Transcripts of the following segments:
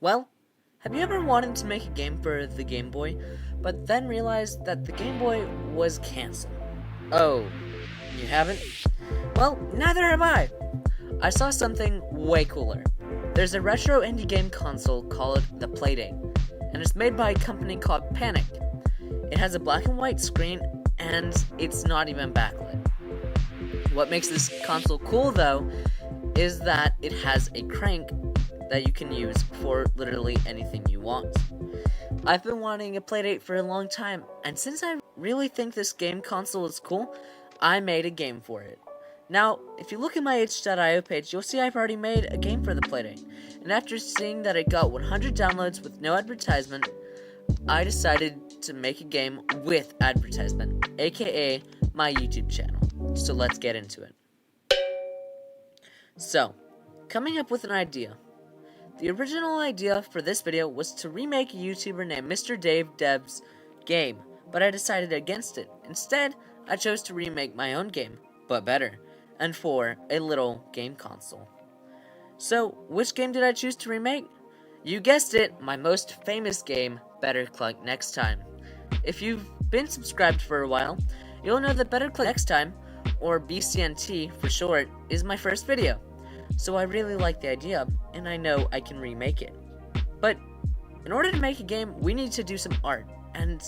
Well, have you ever wanted to make a game for the Game Boy, but then realized that the Game Boy was canceled? Oh, you haven't? Well, neither have I! I saw something way cooler. There's a retro indie game console called the Playdate, and it's made by a company called Panic. It has a black and white screen, and it's not even backlit. What makes this console cool, though, is that it has a crank that you can use for literally anything you want. I've been wanting a Playdate for a long time, and since I really think this game console is cool, I made a game for it. Now, if you look at my itch.io page, you'll see I've already made a game for the Playdate, and after seeing that it got 100 downloads with no advertisement, I decided to make a game with advertisement, aka my YouTube channel. So let's get into it. So, coming up with an idea. The original idea for this video was to remake a YouTuber named Mr. Dave Dev's game, but I decided against it. Instead, I chose to remake my own game, but better, and for a little game console. So, which game did I choose to remake? You guessed it, my most famous game, Better Cluck Next Time. If you've been subscribed for a while, you'll know that Better Cluck Next Time, or BCNT for short, is my first video. So I really like the idea, and I know I can remake it. But in order to make a game, we need to do some art, and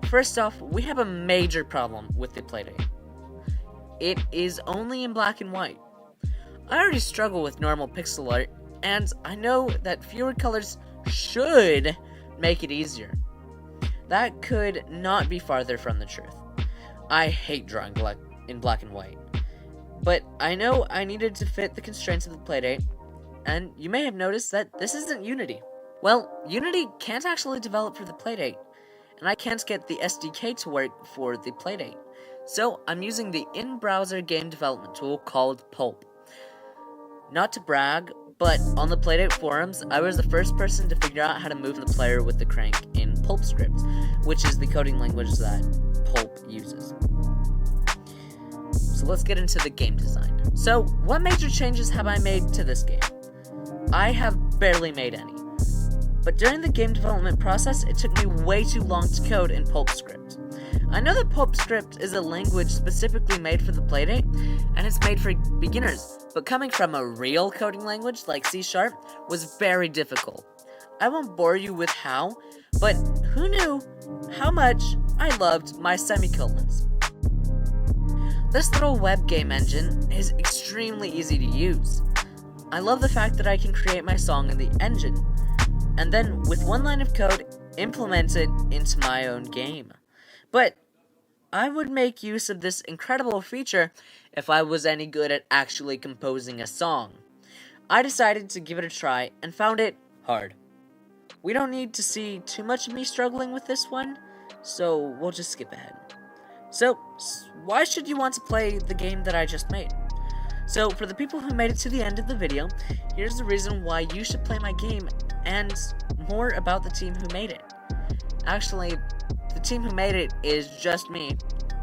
first off, we have a major problem with the Playdate. It is only in black and white. I already struggle with normal pixel art, and I know that fewer colors should make it easier. That could not be farther from the truth. I hate drawing in black and white. But I know I needed to fit the constraints of the Playdate, and you may have noticed that this isn't Unity. Well, Unity can't actually develop for the Playdate, and I can't get the SDK to work for the Playdate. So I'm using the in-browser game development tool called Pulp. Not to brag, but on the Playdate forums, I was the first person to figure out how to move the player with the crank in Pulp script, which is the coding language that Pulp uses. So let's get into the game design. So, what major changes have I made to this game? I have barely made any. But during the game development process, it took me way too long to code in Pulp script. I know that Pulp script is a language specifically made for the Playdate, and it's made for beginners, but coming from a real coding language like C# was very difficult. I won't bore you with how, but who knew how much I loved my semicolons? This little web game engine is extremely easy to use. I love the fact that I can create my song in the engine, and then with one line of code, implement it into my own game. But I would make use of this incredible feature if I was any good at actually composing a song. I decided to give it a try and found it hard. We don't need to see too much of me struggling with this one, so we'll just skip ahead. So, why should you want to play the game that I just made? So, for the people who made it to the end of the video, here's the reason why you should play my game and more about the team who made it. Actually, the team who made it is just me,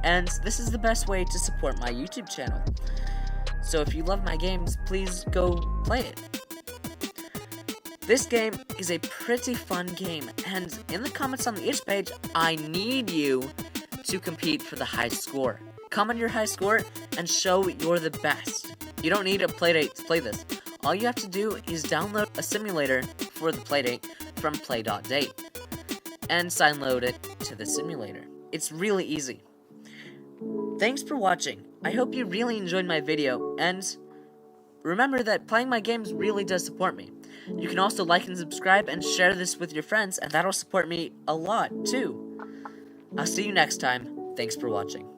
and this is the best way to support my YouTube channel. So if you love my games, please go play it. This game is a pretty fun game, and in the comments on the itch page, I need you to compete for the high score. Comment your high score and show you're the best. You don't need a Playdate to play this. All you have to do is download a simulator for the Playdate from play.date and sideload it to the simulator. It's really easy. Thanks for watching. I hope you really enjoyed my video, and remember that playing my games really does support me. You can also like and subscribe and share this with your friends, and that'll support me a lot too. I'll see you next time. Thanks for watching.